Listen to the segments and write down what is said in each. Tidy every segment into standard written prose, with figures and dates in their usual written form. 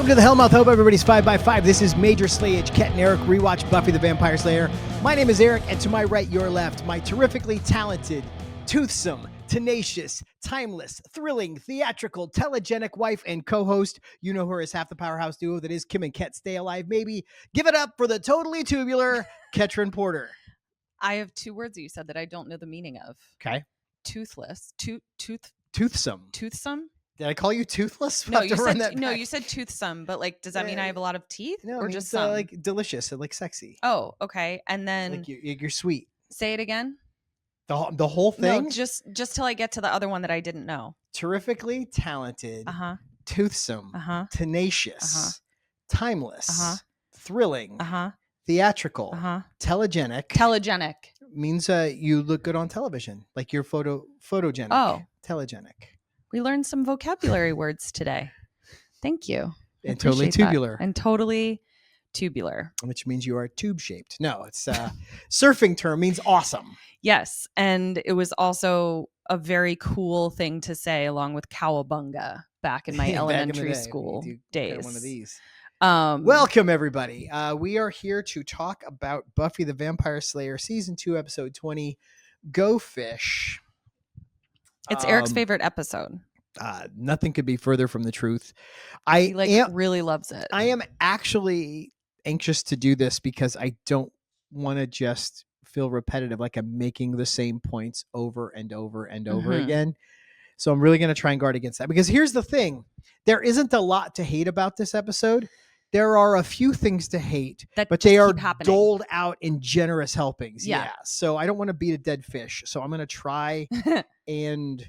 Welcome to the Hellmouth. Hope everybody's 5x5. This is Major Slayage, Ket and Eric rewatch Buffy the Vampire Slayer. My name is Eric, and to my right, your left, my terrifically talented, toothsome, tenacious, timeless, thrilling, theatrical, telegenic wife and co-host. You know her as half the powerhouse duo that is Kim and Ket. Stay alive, maybe. Give it up for the totally tubular Ketryn Porter. I have two words that you said that I don't know the meaning of. Okay. Toothless. Toothsome. Toothsome? Did I call you toothless? No, you said toothsome, but like, does that mean I have a lot of teeth? No, or just some? like delicious and like sexy. Oh, okay. And then Like you're sweet. say it again. The whole thing? No, just till I get to the other one that I didn't know. Terrifically talented, toothsome, tenacious, timeless, thrilling, theatrical, telegenic. Telegenic means you look good on television, like you're photogenic. Oh, telegenic. We learned some vocabulary words today. Thank you. And totally tubular. And totally tubular. Which means you are tube shaped. No, it's surfing term means awesome. Yes. And it was also a very cool thing to say along with cowabunga back in my elementary school days. One of these. Welcome, everybody. We are here to talk about Buffy the Vampire Slayer Season 2, Episode 20, Go Fish. It's Eric's favorite episode. Nothing could be further from the truth. He really loves it. I am actually anxious to do this because I don't want to just feel repetitive, like I'm making the same points over and over and over again. So I'm really going to try and guard against that, because here's the thing. There isn't a lot to hate about this episode. There are a few things to hate, but they are doled out in generous helpings. Yeah. So I don't want to beat a dead fish. So I'm going to try and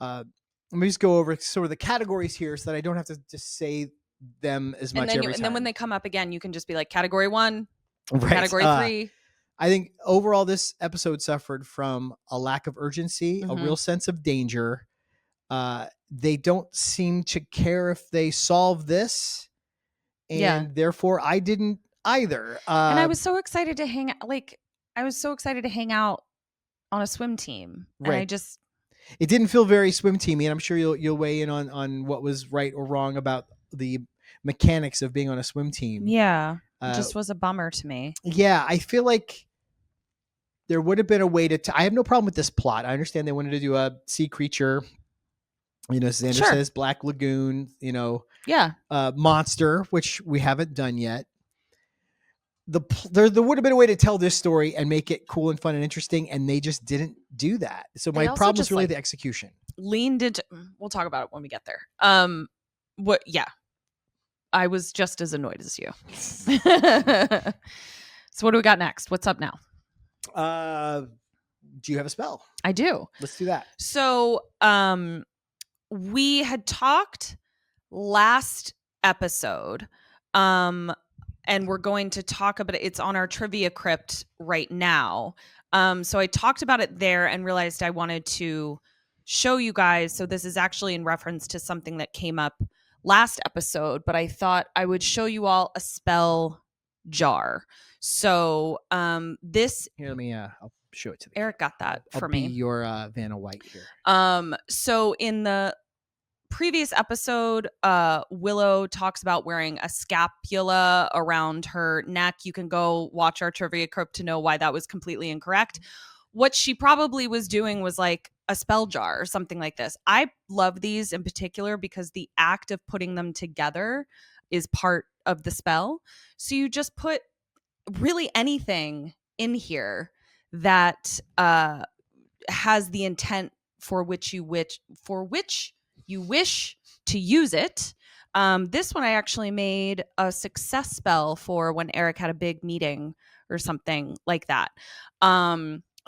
let me just go over sort of the categories here so that I don't have to just say them as much every time. And then when they come up again, you can just be like, category 1, category 3. I think overall this episode suffered from a lack of urgency, a real sense of danger. They don't seem to care if they solve this. And therefore I didn't either. And I was so excited to hang out on a swim team. Right. And it didn't feel very swim teamy, and I'm sure you'll weigh in on what was right or wrong about the mechanics of being on a swim team. Yeah. It just was a bummer to me. Yeah. I feel like there would have been a way to I have no problem with this plot. I understand they wanted to do a sea creature, Xander says Black Lagoon, monster, which we haven't done yet. There would have been a way to tell this story and make it cool and fun and interesting, and they just didn't do that. So my problem is really the execution. Leaned into. We'll talk about it when we get there. I was just as annoyed as you. So what do we got next? What's up now? Do you have a spell? I do. Let's do that. So we had talked last episode, and we're going to talk about it. It's on our trivia crypt right now. So I talked about it there and realized I wanted to show you guys. So this is actually in reference to something that came up last episode, but I thought I would show you all a spell jar. So this here, let me I'll show it to Eric got that for me. I'll be your Vanna White here. So in the previous episode, Willow talks about wearing a scapula around her neck. You can go watch our trivia crypt to know why that was completely incorrect. What she probably was doing was like a spell jar or something like this. I love these in particular because the act of putting them together is part of the spell. So you just put really anything in here that has the intent for which you wish to use it. This one I actually made a success spell for when Eric had a big meeting or something like that.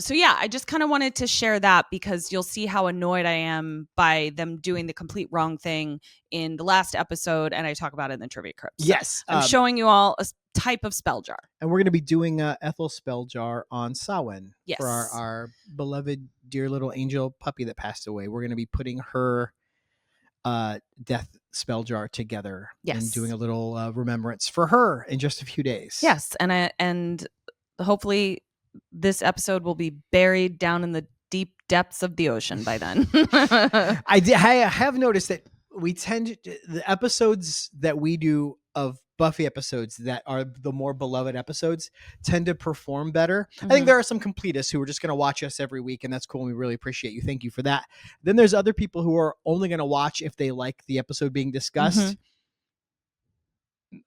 So yeah, I just kind of wanted to share that because you'll see how annoyed I am by them doing the complete wrong thing in the last episode, and I talk about it in the trivia crypt. So yes. I'm showing you all a type of spell jar. And we're going to be doing Ethel's spell jar on Samhain. Yes. For our beloved, dear little angel puppy that passed away. We're going to be putting her death spell jar together. Yes. And doing a little remembrance for her in just a few days. Yes. And hopefully this episode will be buried down in the deep depths of the ocean by then. I have noticed that we tend to, the episodes that we do of Buffy episodes that are the more beloved episodes tend to perform better. I think there are some completists who are just going to watch us every week, and that's cool. And we really appreciate you. Thank you for that. Then there's other people who are only going to watch if they like the episode being discussed.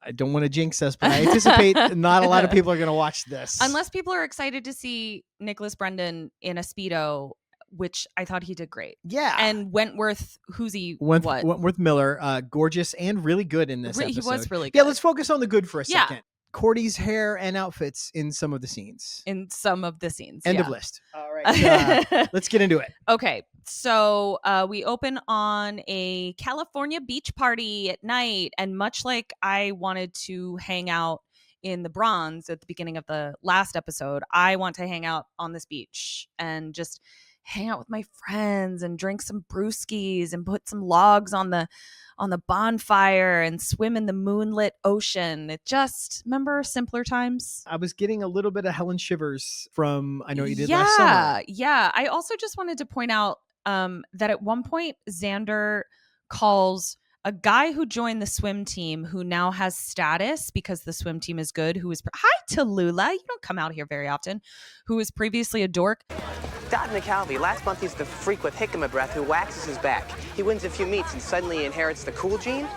I don't want to jinx us, but I anticipate not a lot of people are going to watch this. Unless people are excited to see Nicholas Brendan in a Speedo, which I thought he did great. Yeah. And Wentworth, Wentworth Miller, gorgeous and really good in this episode. He was really good. Yeah, let's focus on the good for a second. Cordy's hair and outfits in some of the scenes. End of list. All right. Let's get into it. Okay. So we open on a California beach party at night. And much like I wanted to hang out in the Bronze at the beginning of the last episode, I want to hang out on this beach and just hang out with my friends and drink some brewskis and put some logs on the bonfire and swim in the moonlit ocean. It just, remember simpler times? I was getting a little bit of Helen Shivers from I Know What You Did Last Summer. Yeah. I also just wanted to point out that at one point Xander calls a guy who joined the swim team who now has status because the swim team is good, who is hi Tallulah, you don't come out here very often, who was previously a dork. Dot McAlvey. Last month he's the freak with jicama breath who waxes his back. He wins a few meets and suddenly inherits the cool gene.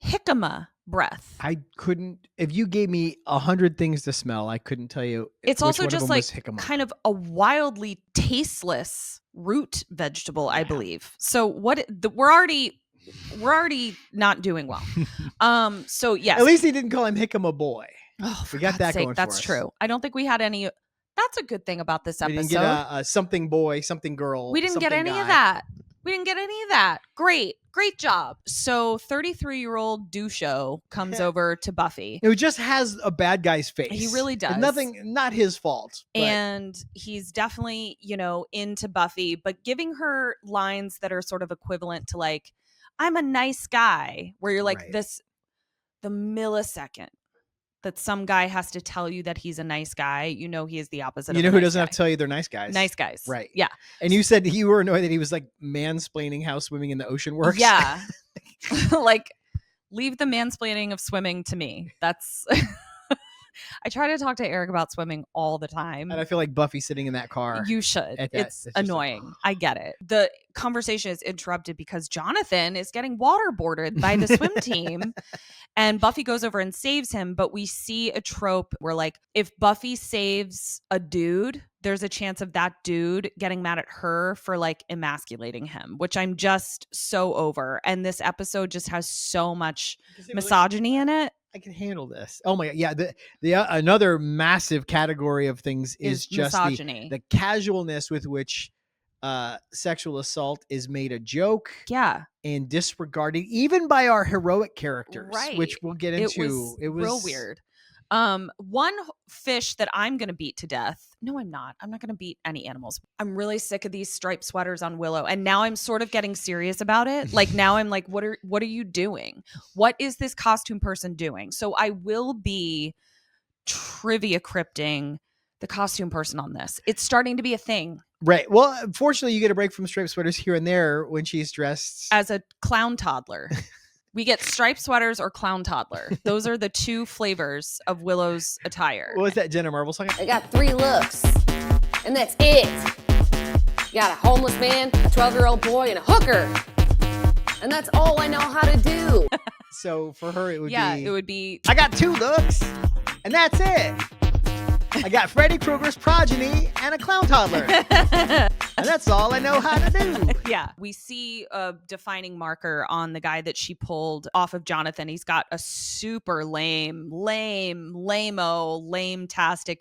Jicama breath. I couldn't, if you gave me 100 things to smell, I couldn't tell you. It's also just like kind of a wildly tasteless root vegetable, I believe. So we're already not doing well. So yes. At least he didn't call him Jicama Boy. Oh, we got that going for us. That's true. I don't think we had any. That's a good thing about this episode. We didn't get a something boy, something girl. We didn't get any of that. Great job. So 33-year-old doucho comes over to Buffy. It just has a bad guy's face. He really does. Not his fault. But. And he's definitely, into Buffy, but giving her lines that are sort of equivalent to like, I'm a nice guy, where you're like the millisecond that some guy has to tell you that he's a nice guy, he is the opposite. You know who doesn't have to tell you they're nice guys? Nice guys. Right. Yeah. And you said you were annoyed that he was like mansplaining how swimming in the ocean works. Yeah. Like, leave the mansplaining of swimming to me. That's... I try to talk to Eric about swimming all the time. And I feel like Buffy sitting in that car. You should. It's annoying. I get it. The conversation is interrupted because Jonathan is getting waterboarded by the swim team. And Buffy goes over and saves him. But we see a trope where, like, if Buffy saves a dude, there's a chance of that dude getting mad at her for, like, emasculating him, which I'm just so over. And this episode just has so much misogyny in it. I can handle this. Oh my God. Yeah. The another massive category of things is just misogyny. The casualness with which sexual assault is made a joke. Yeah. And disregarded even by our heroic characters, right. Which we'll get into. It was real weird. One fish that I'm going to beat to death. No, I'm not. I'm not going to beat any animals. I'm really sick of these striped sweaters on Willow. And now I'm sort of getting serious about it. Like, now I'm like, what are you doing? What is this costume person doing? So I will be trivia crypting the costume person on this. It's starting to be a thing. Right. Well, unfortunately, you get a break from striped sweaters here and there when she's dressed as a clown toddler. We get striped sweaters or clown toddler. Those are the two flavors of Willow's attire. What was that Jenna Marbles song? I got 3 looks, and that's it. You got a homeless man, a 12-year-old boy, and a hooker. And that's all I know how to do. So for her, it would be... I got 2 looks, and that's it. I got Freddy Krueger's progeny and a clown toddler. And that's all I know how to do. Yeah. We see a defining marker on the guy that she pulled off of Jonathan. He's got a super lame-tastic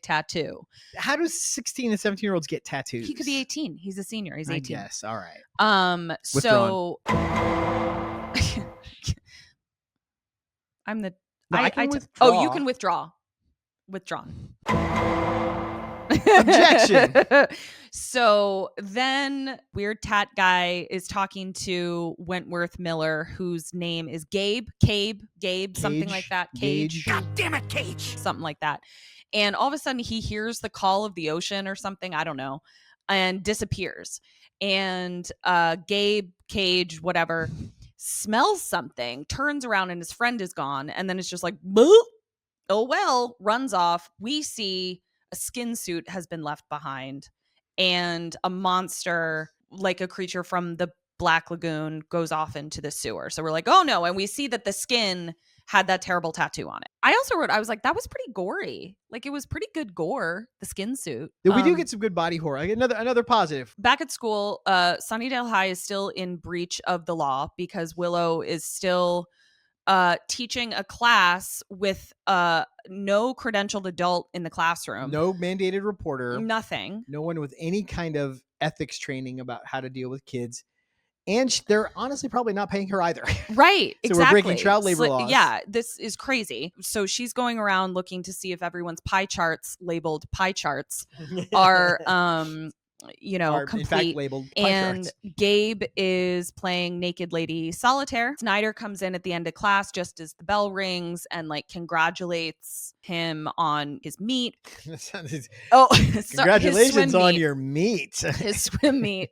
tattoo. How do 16 and 17-year-olds get tattoos? He could be 18. He's a senior. He's 18. Yes. All right. So I'm the... No, I can withdraw. Oh, you can withdraw. Withdrawn. Objection. So then weird tat guy is talking to Wentworth Miller, whose name is Gabe, something like that. Cage. God damn it, Cage. Something like that. And all of a sudden he hears the call of the ocean or something, I don't know, and disappears. And Gabe, Cage, whatever, smells something, turns around and his friend is gone, and then it's just like, boop, oh well, runs off. We see a skin suit has been left behind, and a monster, like a creature from the Black Lagoon, goes off into the sewer. So we're like, oh no. And we see that the skin had that terrible tattoo on it. I also wrote, I was like, that was pretty gory. Like, it was pretty good gore, the skin suit. We do get some good body horror. Another positive. Back at school, Sunnydale High is still in breach of the law because Willow is still teaching a class with no credentialed adult in the classroom. No mandated reporter. Nothing. No one with any kind of ethics training about how to deal with kids. And they're honestly probably not paying her either. Right, So exactly. we're breaking child labor laws. Yeah, this is crazy. So she's going around looking to see if everyone's pie charts labeled pie charts are Are, complete. in fact, labeled pie And charts. Gabe is playing Naked Lady Solitaire. Snyder comes in at the end of class just as the bell rings and like congratulates him on his meet. Oh, Congratulations on your meat. His swim meet.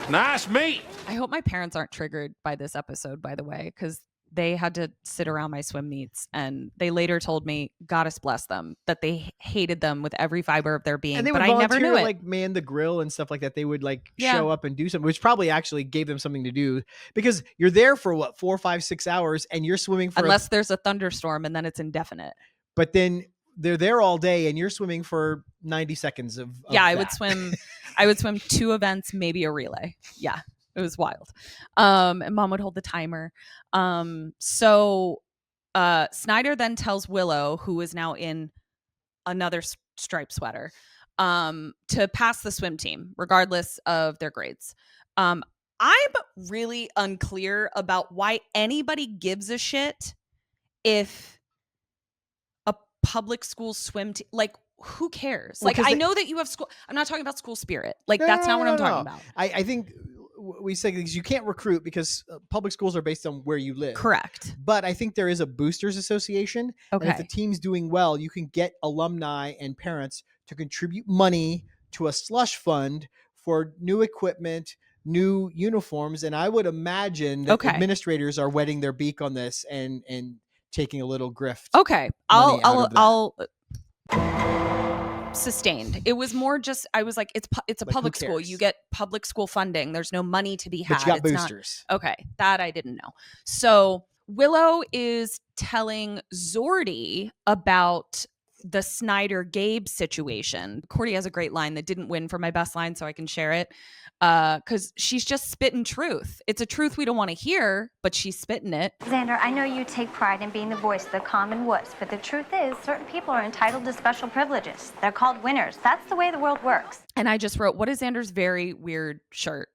Nice meat. I hope my parents aren't triggered by this episode, by the way, because they had to sit around my swim meets, and they later told me, goddess bless them, that they hated them with every fiber of their being. And they but would I never knew it. like man the grill and stuff like that. They would like show up and do something, which probably actually gave them something to do, because you're there for what, 4, 5, 6 hours, and you're swimming for unless there's a thunderstorm, and then it's indefinite. But then they're there all day, and you're swimming for 90 seconds of I that. would swim 2 events, maybe a relay. Yeah. It was wild. And mom would hold the timer. So Snyder then tells Willow, who is now in another striped sweater, to pass the swim team, regardless of their grades. I'm really unclear about why anybody gives a shit if a public school swim team, like, who cares? Well, like, I know that you have school. I'm not talking about school spirit. Like, that's not what I'm talking about. I think we say because you can't recruit because public schools are based on where you live. Correct. But I think there is a boosters association. Okay. And if the team's doing well, you can get alumni and parents to contribute money to a slush fund for new equipment, new uniforms. And I would imagine that administrators are wetting their beak on this and taking a little grift. Okay. I'll sustained. It was more just, I was like, it's a Like, public who school. cares? You get public school funding. There's no money to be had. But you got It's boosters. Okay. That I didn't know. So Willow is telling Zordy about the Snyder Gabe situation. Cordy has a great line that didn't win for my best line, so I can share it. Because she's just spitting truth. It's a truth we don't want to hear, but she's spitting it. Xander, I know you take pride in being the voice of the common wuss, but the truth is, certain people are entitled to special privileges. They're called winners. That's the way the world works. And I just wrote, what is Xander's very weird shirt?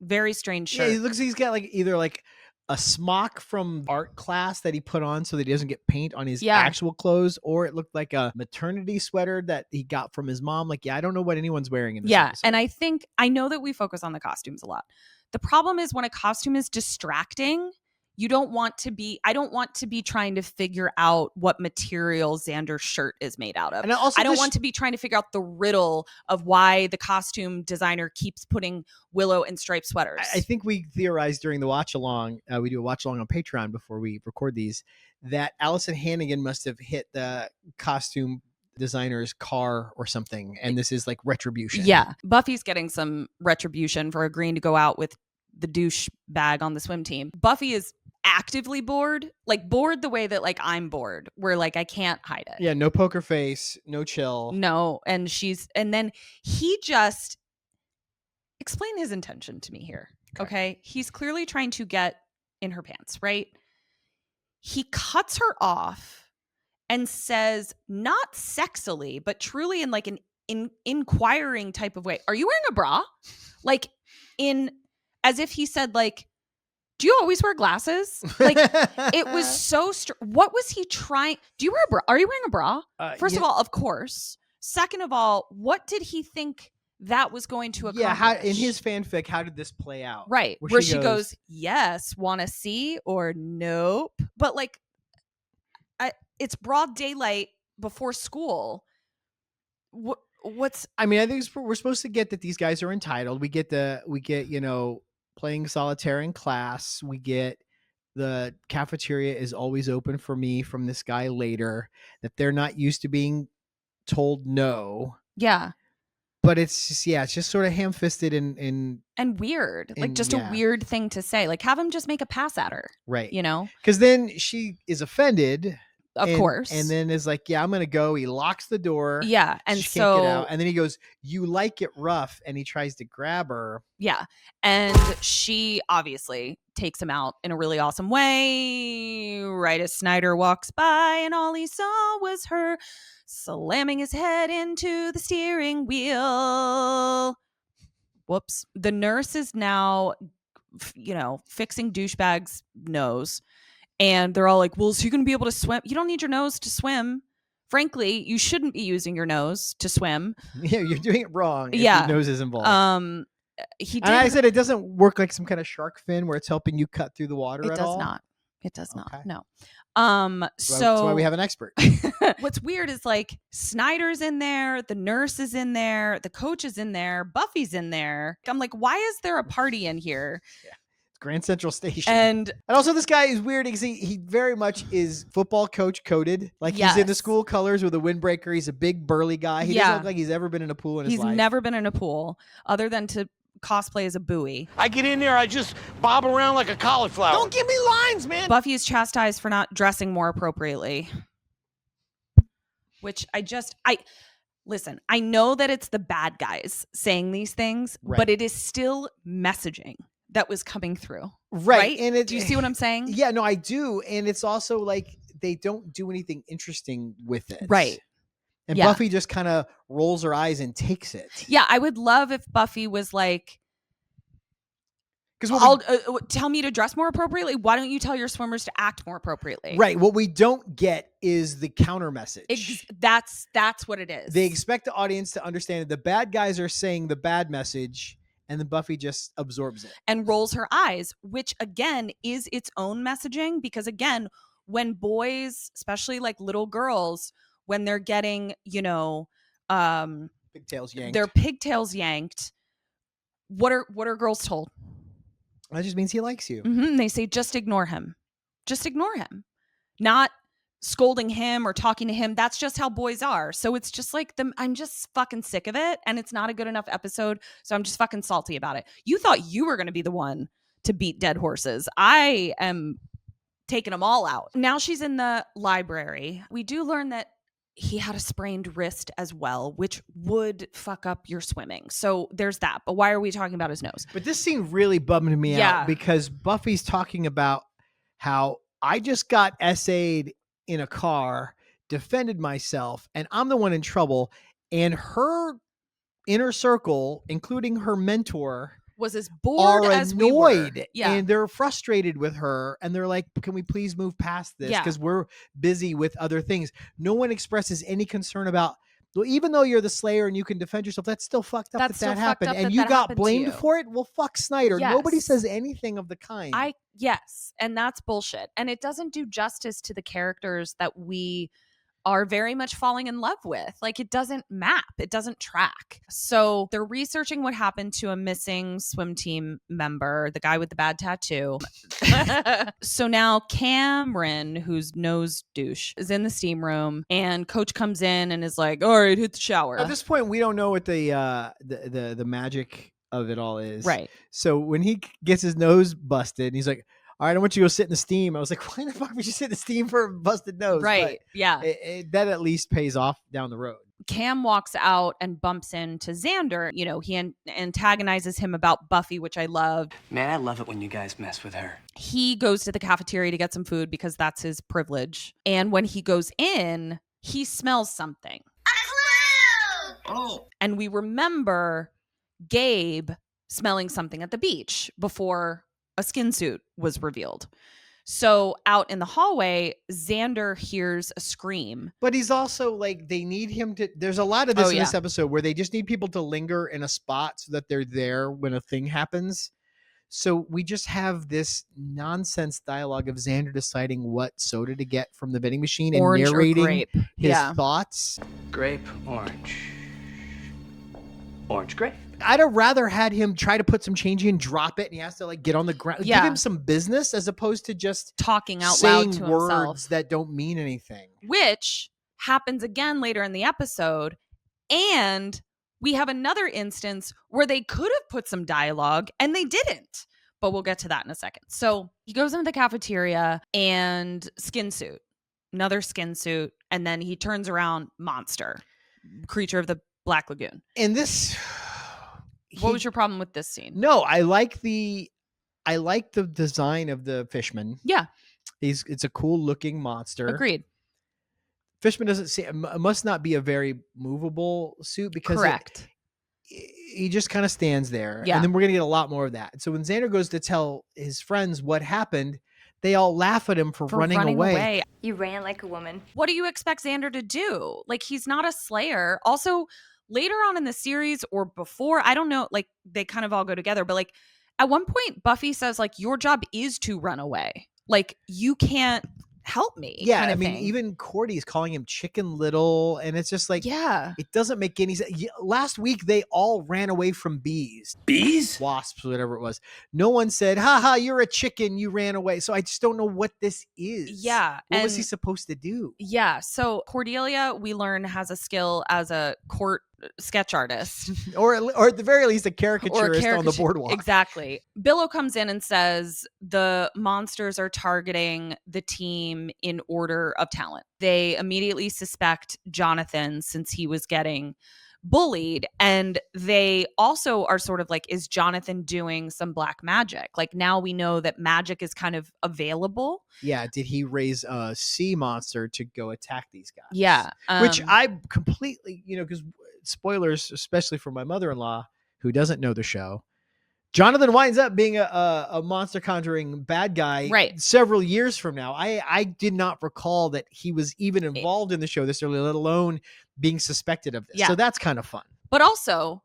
Very strange shirt. Yeah, he's got like either like a smock from art class that he put on so that he doesn't get paint on his actual clothes, or it looked like a maternity sweater that he got from his mom. Like, I don't know what anyone's wearing in this episode. And I know that we focus on the costumes a lot. The problem is when a costume is distracting, I don't want to be trying to figure out what material Xander's shirt is made out of. And I don't want to be trying to figure out the riddle of why the costume designer keeps putting Willow in striped sweaters. I think we theorized during the watch along, we do a watch along on Patreon before we record these, that Allison Hannigan must have hit the costume designer's car or something, and this is like retribution. Yeah. Buffy's getting some retribution for agreeing to go out with the douche bag on the swim team. Buffy is actively bored, like bored the way that like I'm bored, where like I can't hide it. Yeah, no poker face, no chill. No, and then he just explain his intention to me here. Okay. He's clearly trying to get in her pants, right? He cuts her off and says, not sexily, but truly in like an inquiring type of way, are you wearing a bra? Like as if he said, like, do you always wear glasses? Like, it was so what was he trying? Do you wear a bra? Are you wearing a bra? First of all, of course. Second of all, what did he think that was going to accomplish? Yeah, in his fanfic, how did this play out? Right. Where she goes, yes, want to see, or nope. But like, it's broad daylight before school. What's? I mean, I think we're supposed to get that these guys are entitled. We get playing solitaire in class. We get the cafeteria is always open for me from this guy later, that they're not used to being told no. Yeah. But it's just sort of ham-fisted and weird. Like just a weird thing to say. Like have him just make a pass at her. Right. You know? Because then she is offended. Of course. And then is like, yeah, I'm going to go. He locks the door. Yeah. And she can't get out. And then he goes, you like it rough. And he tries to grab her. Yeah. And she obviously takes him out in a really awesome way. Right as Snyder walks by and all he saw was her slamming his head into the steering wheel. Whoops. The nurse is now, fixing douchebag's nose. And they're all like, well, is he going to be able to swim? You don't need your nose to swim. Frankly, you shouldn't be using your nose to swim. Yeah, you're doing it wrong if your nose is involved. And I said it doesn't work like some kind of shark fin where it's helping you cut through the water at all? It does not. No. So that's why we have an expert. What's weird is like Snyder's in there, the nurse is in there, the coach is in there, Buffy's in there. I'm like, why is there a party in here? Yeah. Grand Central Station. And also this guy is weird because he very much is football coach coded. Like he's in the school colors with a windbreaker. He's a big burly guy. He doesn't look like he's ever been in a pool in his life. He's never been in a pool other than to cosplay as a buoy. I get in there, I just bob around like a cauliflower. Don't give me lines, man. Buffy is chastised for not dressing more appropriately. Which listen, I know that it's the bad guys saying these things, but it is still messaging that was coming through. Right? And do you see what I'm saying? Yeah, no, I do. And it's also like they don't do anything interesting with it. Right. And Buffy just kind of rolls her eyes and takes it. Yeah, I would love if Buffy was like, tell me to dress more appropriately. Why don't you tell your swimmers to act more appropriately? Right. What we don't get is the counter message. That's what it is. They expect the audience to understand that the bad guys are saying the bad message, and then Buffy just absorbs it. And rolls her eyes, which again is its own messaging. Because again, when boys, especially like little girls, when they're getting, pigtails yanked. Their pigtails yanked. What are girls told? That just means he likes you. Mm-hmm. They say, just ignore him. Just ignore him. Not scolding him or talking to him. That's just how boys are. So it's just like I'm just fucking sick of it. And it's not a good enough episode. So I'm just fucking salty about it. You thought you were going to be the one to beat dead horses. I am taking them all out. Now she's in the library. We do learn that he had a sprained wrist as well, which would fuck up your swimming. So there's that. But why are we talking about his nose? But this scene really bummed me out because Buffy's talking about how I just got essayed in a car, defended myself, and I'm the one in trouble. And her inner circle, including her mentor, was as bored as we were. Yeah. And they're frustrated with her. And they're like, can we please move past this? Because we're busy with other things. No one expresses any concern about, well, even though you're the Slayer and you can defend yourself, that's still fucked up that happened. And you got blamed for it? Well, fuck Snyder. Yes. Nobody says anything of the kind. Yes. And that's bullshit. And it doesn't do justice to the characters that we are very much falling in love with. Like it doesn't map. It doesn't track. So they're researching what happened to a missing swim team member, the guy with the bad tattoo. So now Cameron, who's nose douche, is in the steam room and coach comes in and is like, all right, hit the shower. At this point, we don't know what the magic of it all is. Right. So when he gets his nose busted, he's like, all right, I want you to go sit in the steam. I was like, why the fuck would you sit in the steam for a busted nose? Right. But yeah. That at least pays off down the road. Cam walks out and bumps into Xander. You know, he antagonizes him about Buffy, which I love. Man, I love it when you guys mess with her. He goes to the cafeteria to get some food because that's his privilege. And when he goes in, he smells something. Oh. And we remember Gabe smelling something at the beach before a skin suit was revealed. So out in the hallway, Xander hears a scream. But he's also like, they need him to, there's a lot of this in this episode where they just need people to linger in a spot so that they're there when a thing happens. So we just have this nonsense dialogue of Xander deciding what soda to get from the vending machine and Orange narrating or grape. his thoughts. Grape, orange. Orange grape. I'd have rather had him try to put some change in, drop it, and he has to like get on the ground. Yeah. Give him some business as opposed to just talking out saying loud to words himself, that don't mean anything. which happens again later in the episode. And we have another instance where they could have put some dialogue and they didn't. But we'll get to that in a second. So he goes into the cafeteria and skin suit, another skin suit. And then he turns around, monster, creature of the Black Lagoon. And this, What was your problem with this scene? No, I like the design of the fishman. Yeah. It's a cool looking monster. Agreed. Fishman doesn't see, it must not be a very movable suit because Correct. he just kind of stands there. Yeah. And then we're going to get a lot more of that. So when Xander goes to tell his friends what happened, they all laugh at him for running away. You ran like a woman. What do you expect Xander to do? Like, he's not a slayer. Also, later on in the series or before, I don't know, like, they kind of all go together. But, like, at one point, Buffy says, like, your job is to run away. Like, you can't help me. Yeah, kind of I mean, thing. even Cordy's calling him Chicken Little, and it's just like, yeah. it doesn't make any sense. Last week, they all ran away from bees. Bees? Wasps, whatever it was. No one said, haha, you're a chicken, you ran away. So I just don't know what this is. Yeah. What was and- he supposed to do? Yeah. So Cordelia, we learn, has a skill as a court sketch artist. or at the very least, a caricaturist on the boardwalk. Exactly. Billow comes in and says the monsters are targeting the team in order of talent. They immediately suspect Jonathan since he was getting bullied, and they also are sort of like, is Jonathan doing some black magic? Like, now we know that magic is kind of available. Yeah, did he raise a sea monster to go attack these guys? Yeah. Which I completely, because spoilers, especially for my mother-in-law who doesn't know the show, Jonathan winds up being a monster conjuring bad guy Right. several years from now. I did not recall that he was even involved in the show this early, let alone being suspected of this. Yeah. So that's kind of fun. But also,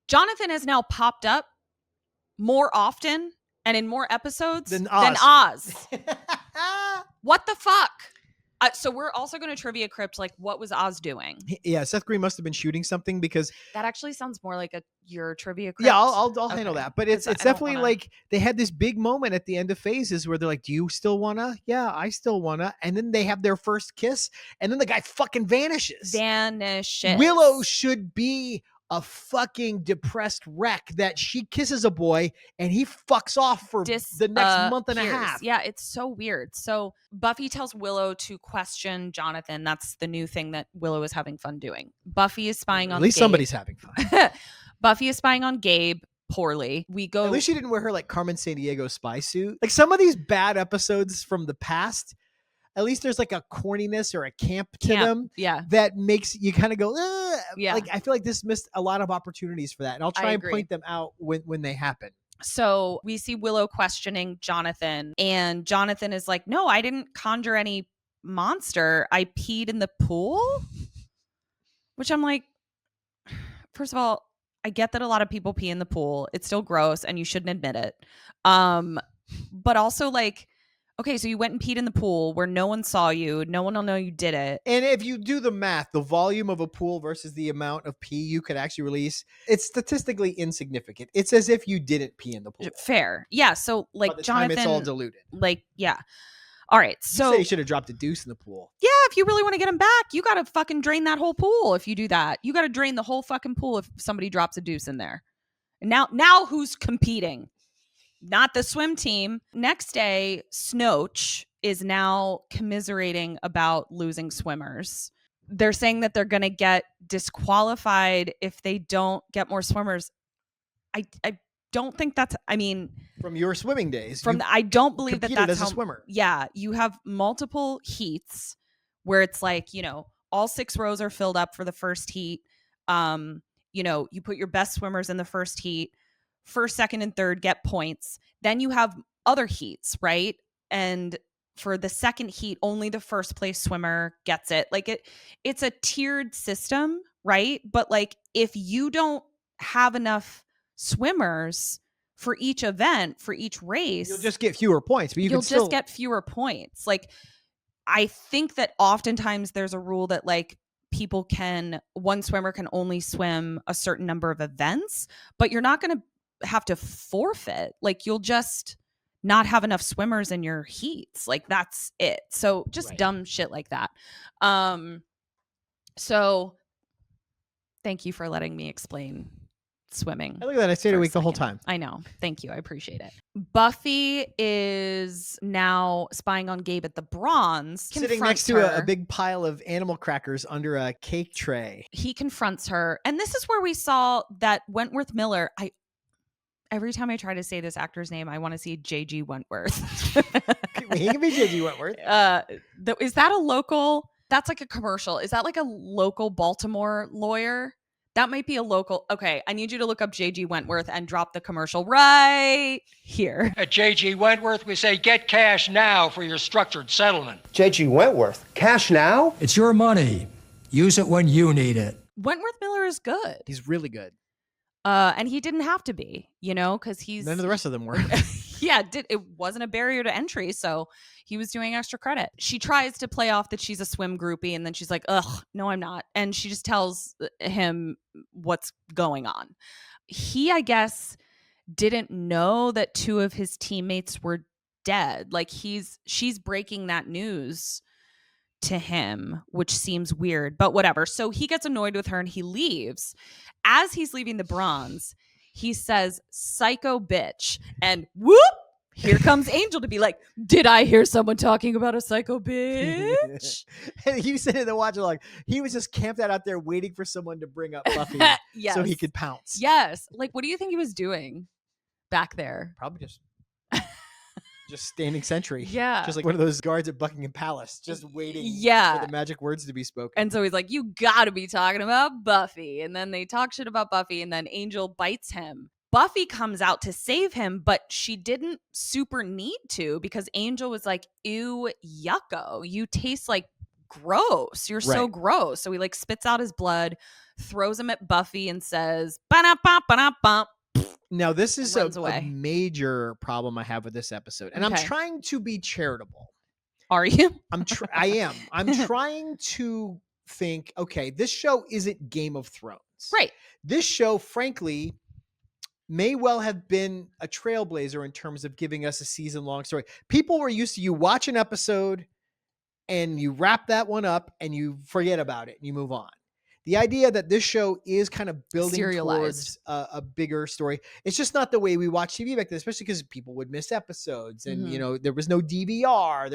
Jonathan has now popped up more often and in more episodes Than than Oz. Oz. What the fuck? So we're also going to trivia crypt, like, what was Oz doing? Yeah, Seth Green must have been shooting something because That actually sounds more like your trivia crypt. yeah, I'll handle Okay. that. But it's 'Cause I don't definitely wanna- like they had this big moment at the end of phases where they're like, "Do you still wanna?" Yeah, I still wanna. And then they have their first kiss, and then the guy fucking vanishes. Vanishes. Willow should be a fucking depressed wreck that she kisses a boy and he fucks off for the next month and a Disappears. half. Yeah, it's so weird. So Buffy tells Willow to question Jonathan. That's the new thing that Willow is having fun doing. Buffy is spying on At least Gabe. somebody's having fun. Buffy is spying on Gabe poorly. We go. At least she didn't wear her like Carmen Sandiego spy suit. Like some of these bad episodes from the past, at least there's like a corniness or a camp to them Yeah. that makes you kind of go, ugh. Yeah. Like I feel like this missed a lot of opportunities for that. And I'll try and agree. point them out when they happen. So we see Willow questioning Jonathan, and Jonathan is like, no, I didn't conjure any monster. I peed in the pool. Which I'm like, first of all, I get that a lot of people pee in the pool. It's still gross and you shouldn't admit it. But also, like, okay, so you went and peed in the pool where no one saw you. No one will know you did it. And if you do the math, the volume of a pool versus the amount of pee you could actually release, it's statistically insignificant. It's as if you didn't pee in the pool. Fair. Yeah. So, like, By the Jonathan, time it's all diluted. like, yeah. All right. So You say you should have dropped a deuce in the pool. yeah, if you really want to get him back, you got to fucking drain that whole pool. If you do that, you got to drain the whole fucking pool if somebody drops a deuce in there. And now who's competing? Not the swim team. Next day, Snoach is now commiserating about losing swimmers. They're saying that they're going to get disqualified if they don't get more swimmers. I don't think that's, I mean, From your swimming days. I don't believe that competed that's as a how, swimmer. Yeah, you have multiple heats where it's like, all 6 rows are filled up for the first heat. You put your best swimmers in the first heat. First, second, and third get points. Then you have other heats, right? And for the second heat, only the first place swimmer gets it. Like it's a tiered system, right? But like if you don't have enough swimmers for each event, for each race, You'll just get fewer points, but you'll can still just get fewer points. Like I think that oftentimes there's a rule that like one swimmer can only swim a certain number of events, but you're not going to have to forfeit. Like, you'll just not have enough swimmers in your heats. Like, that's it. So just dumb shit like that. So thank you for letting me explain swimming. I look at that. I stayed awake the whole time. I know. Thank you. I appreciate it. Buffy is now spying on Gabe at the Bronze. Sitting next to a big pile of animal crackers under a cake tray. He confronts her. And this is where we saw that Wentworth Miller. Every time I try to say this actor's name, I want to see J.G. Wentworth. He can be J.G. Wentworth. Is that a local? That's like a commercial. Is that like a local Baltimore lawyer? That might be a local. Okay, I need you to look up J.G. Wentworth and drop the commercial right here. At J.G. Wentworth, we say get cash now for your structured settlement. J.G. Wentworth, cash now? It's your money. Use it when you need it. Wentworth Miller is good. He's really good. And he didn't have to be, because he's... None of the rest of them were. Yeah, it wasn't a barrier to entry, so he was doing extra credit. She tries to play off that she's a swim groupie, and then she's like, ugh, no, I'm not. And she just tells him what's going on. He, I guess, didn't know that 2 of his teammates were dead. Like, she's breaking that news to him, which seems weird, but whatever. So he gets annoyed with her and he leaves. As he's leaving the Bronze, he says, psycho bitch. And whoop, here comes Angel to be like, did I hear someone talking about a psycho bitch? And you said in the watch along, he was just camped out there waiting for someone to bring up Buffy yes. so he could pounce. Yes. Like, what do you think he was doing back there? Probably just standing sentry. Yeah. Just like one of those guards at Buckingham Palace, just waiting for the magic words to be spoken. And so he's like, you gotta be talking about Buffy. And then they talk shit about Buffy, and then Angel bites him. Buffy comes out to save him, but she didn't super need to, because Angel was like, ew, yucko. You taste like gross. You're so gross. So he like spits out his blood, throws him at Buffy, and says, ba-da-bump, ba-da-bump. Now, this is a major problem I have with this episode. And I'm trying to be charitable. Are you? I am. I'm trying to think, okay, this show isn't Game of Thrones. Right. This show, frankly, may well have been a trailblazer in terms of giving us a season-long story. People were used to, you watch an episode and you wrap that one up and you forget about it and you move on. The idea that this show is kind of building towards a bigger story. It's just not the way we watch TV back then, especially because people would miss episodes and, there was no DVR.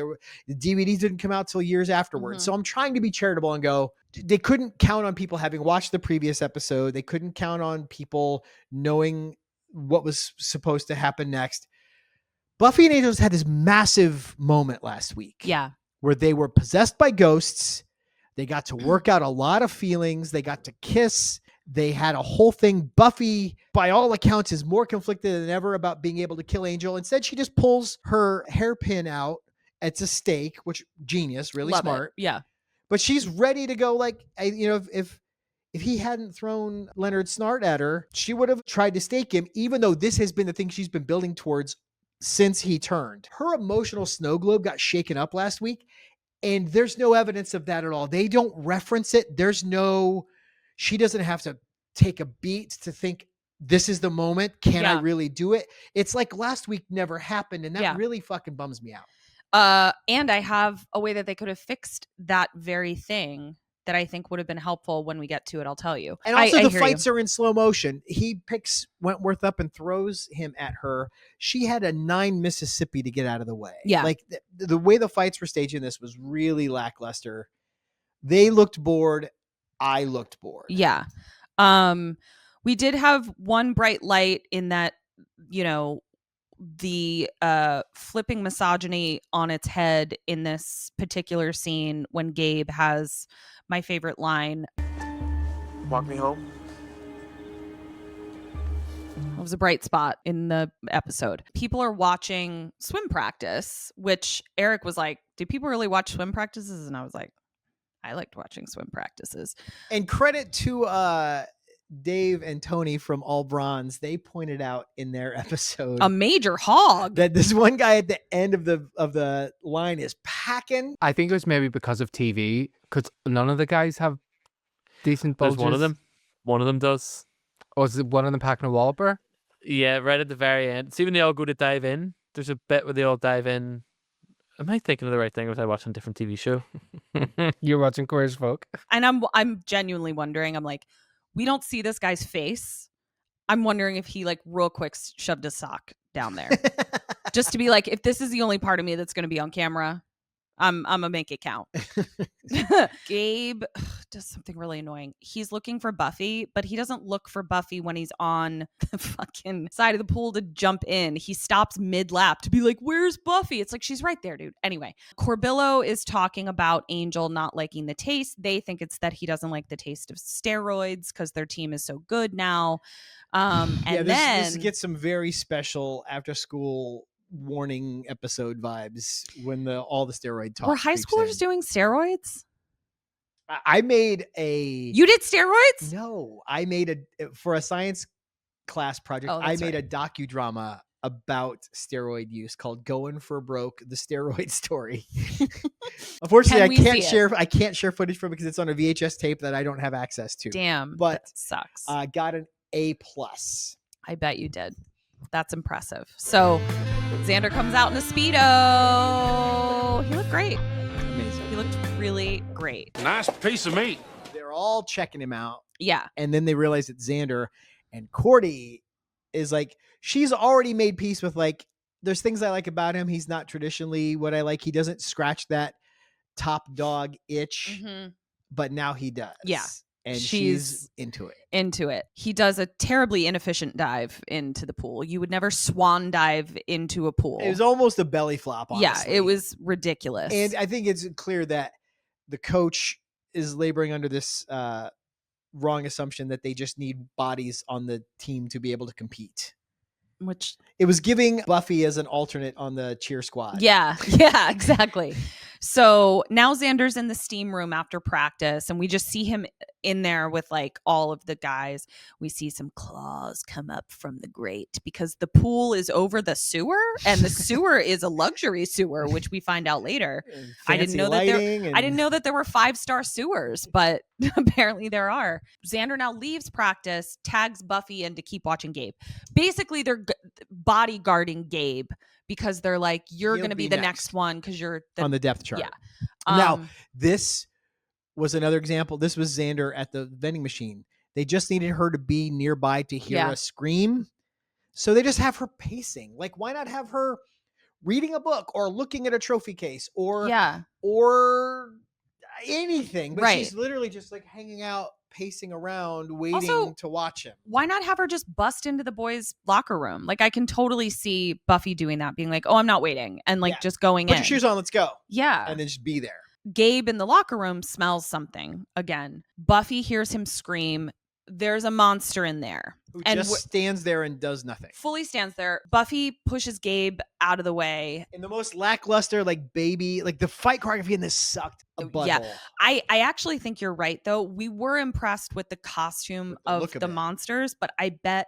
The DVDs didn't come out till years afterwards. So I'm trying to be charitable and go, they couldn't count on people having watched the previous episode. They couldn't count on people knowing what was supposed to happen next. Buffy and Angel had this massive moment last week. Yeah. Where they were possessed by ghosts. They got to work out a lot of feelings. They got to kiss. They had a whole thing. Buffy, by all accounts, is more conflicted than ever about being able to kill Angel. Instead, she just pulls her hairpin out. It's a stake, which genius, really smart. Yeah. But she's ready to go. Like, if he hadn't thrown Leonard Snart at her, she would have tried to stake him, even though this has been the thing she's been building towards since he turned. Her emotional snow globe got shaken up last week. And there's no evidence of that at all. They don't reference it. She doesn't have to take a beat to think this is the moment. Can I really do it? It's like last week never happened. And that really fucking bums me out. And I have a way that they could have fixed that very thing that I think would have been helpful when we get to it. I'll tell you. And also the fights are in slow motion. He picks Wentworth up and throws him at her. She had a 9 Mississippi to get out of the way. Yeah. Like the way the fights were staged in this was really lackluster. They looked bored. I looked bored. Yeah. We did have one bright light in that, the flipping misogyny on its head in this particular scene when Gabe has my favorite line. Walk me home. It was a bright spot in the episode. People are watching swim practice, which Eric was like, do people really watch swim practices? And I was like, I liked watching swim practices. And credit to Dave and Tony from All Bronze. They pointed out in their episode a major hog that this one guy at the end of the line is packing. I think it was maybe because of TV, because none of the guys have Decent There's bulges. one of them. One of them does. Oh, is it one of them packing a Wallopper? Yeah, right at the very end. See when they all go to dive in? There's a bit where they all dive in. Am I thinking of the right thing, or was I watching a different TV show? You're watching Queers Folk. And I'm genuinely wondering, I'm like, we don't see this guy's face. I'm wondering if he like real quick shoved a sock down there. Just to be like, if this is the only part of me that's going to be on camera, I'm gonna make it count. Gabe does something really annoying. He's looking for Buffy, but he doesn't look for Buffy when he's on the fucking side of the pool to jump in. He stops mid-lap to be like, where's Buffy? It's like, she's right there, dude. Anyway, Corbillo is talking about Angel not liking the taste. They think it's that he doesn't like the taste of steroids because their team is so good now. And this gets some very special after school warning episode vibes when all the steroid talk. Were high schoolers doing steroids? I made You did steroids? No, I made for a science class project. I made a docudrama about steroid use called "Going for Broke: The Steroid Story." Unfortunately, I can't share footage from it because it's on a VHS tape that I don't have access to. Damn, but that sucks. Got an A+. I bet you did. That's impressive. So Xander comes out in a Speedo. He looked great. Amazing. He looked really great. Nice piece of meat. They're all checking him out. Yeah. And then they realize it's Xander, and Cordy is like, she's already made peace with like, there's things I like about him. He's not traditionally what I like. He doesn't scratch that top dog itch, but now he does. Yeah. And she's into it. He does a terribly inefficient dive into the pool. You would never swan dive into a pool. It was almost a belly flop, honestly. Yeah, it was ridiculous. And I think it's clear that the coach is laboring under this wrong assumption that they just need bodies on the team to be able to compete. Which it was giving Buffy as an alternate on the cheer squad. Yeah, exactly. So now Xander's in the steam room after practice, and we just see him in there with like all of the guys. We see some claws come up from the grate because the pool is over the sewer, and the sewer is a luxury sewer, which we find out later. I didn't know that there were 5-star sewers, but apparently there are. Xander now leaves practice, tags Buffy in to keep watching Gabe. Basically, they're bodyguarding Gabe because they're like, you're going to be the next one because you're on the depth chart. Yeah. Now, this was another example. This was Xander at the vending machine. They just needed her to be nearby to hear a scream. So they just have her pacing. Like, why not have her reading a book or looking at a trophy case or anything? But she's literally just like hanging out, pacing around, waiting to watch him. Why not have her just bust into the boys' locker room? Like, I can totally see Buffy doing that, being like, oh, I'm not waiting, and like just going in. Put your shoes on, let's go. Yeah. And then just be there. Gabe in the locker room smells something again. Buffy hears him scream. There's a monster in there. Who just stands there and does nothing. Fully stands there. Buffy pushes Gabe out of the way. In the most lackluster, like baby, like the fight choreography in this sucked a butthole. Yeah. I actually think you're right, though. We were impressed with the costume of the monsters, but I bet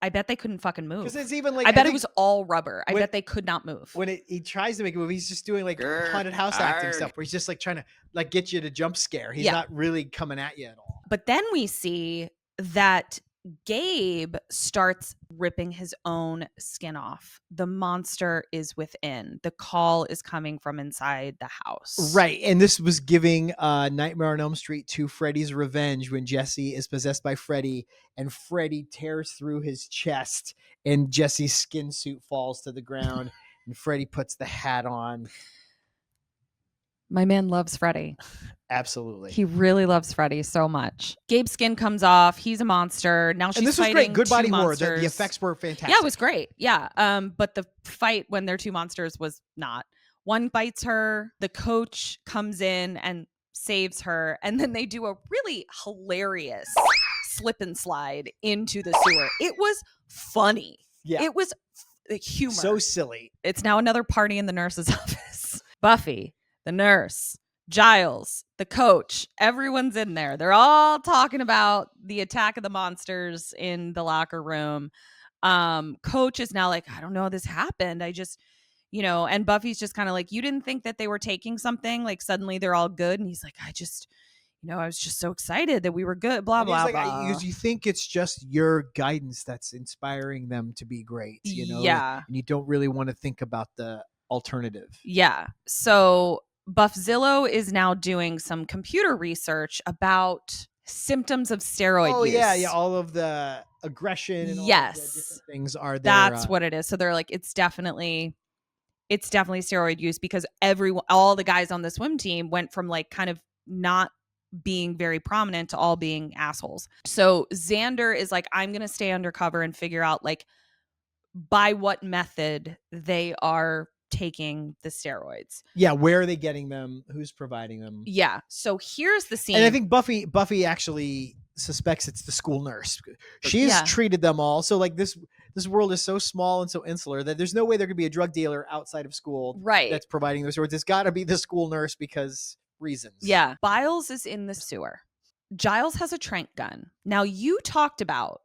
they couldn't fucking move. Because it's even like I bet it was all rubber. I bet they could not move. When he tries to make a move, he's just doing like haunted house acting stuff where he's just like trying to like get you to jump scare. He's not really coming at you at all. But then we see that Gabe starts ripping his own skin off. The monster is within. The call is coming from inside the house. Right. And this was giving Nightmare on Elm Street 2 Freddy's Revenge when Jesse is possessed by Freddy and Freddy tears through his chest and Jesse's skin suit falls to the ground and Freddy puts the hat on. My man loves Freddy. Absolutely. He really loves Freddy so much. Gabe's skin comes off. He's a monster. Now she's and this fighting was great. Good body horror. monsters. The effects were fantastic. Yeah, it was great. Yeah. But the fight when they're two monsters was not. One bites her. The coach comes in and saves her. And then they do a really hilarious slip and slide into the sewer. It was funny. Yeah. It was humor. So silly. It's now another party in the nurse's office. Buffy, the nurse, Giles, the coach, everyone's in there. They're all talking about the attack of the monsters in the locker room. Coach is now like, I don't know how this happened. I just, and Buffy's just kind of like, you didn't think that they were taking something? Like suddenly they're all good. And he's like, I just, I was just so excited that we were good, blah, And blah, he's like, blah. you think it's just your guidance that's inspiring them to be great, Yeah. And you don't really want to think about the alternative. Yeah. So Buffzillo is now doing some computer research about symptoms of steroid use. Yeah. All of the aggression and all of the different things are there. That's what it is. So they're like, it's definitely steroid use, because all the guys on the swim team went from like kind of not being very prominent to all being assholes. So Xander is like, I'm going to stay undercover and figure out like by what method they are taking the steroids. Yeah, where are they getting them? Who's providing them? Yeah. So here's the scene. And I think Buffy actually suspects it's the school nurse. She's treated them all. So like this world is so small and so insular that there's no way there could be a drug dealer outside of school that's providing those steroids. It's got to be the school nurse because reasons. Yeah. Biles is in the sewer. Giles has a trank gun. Now, you talked about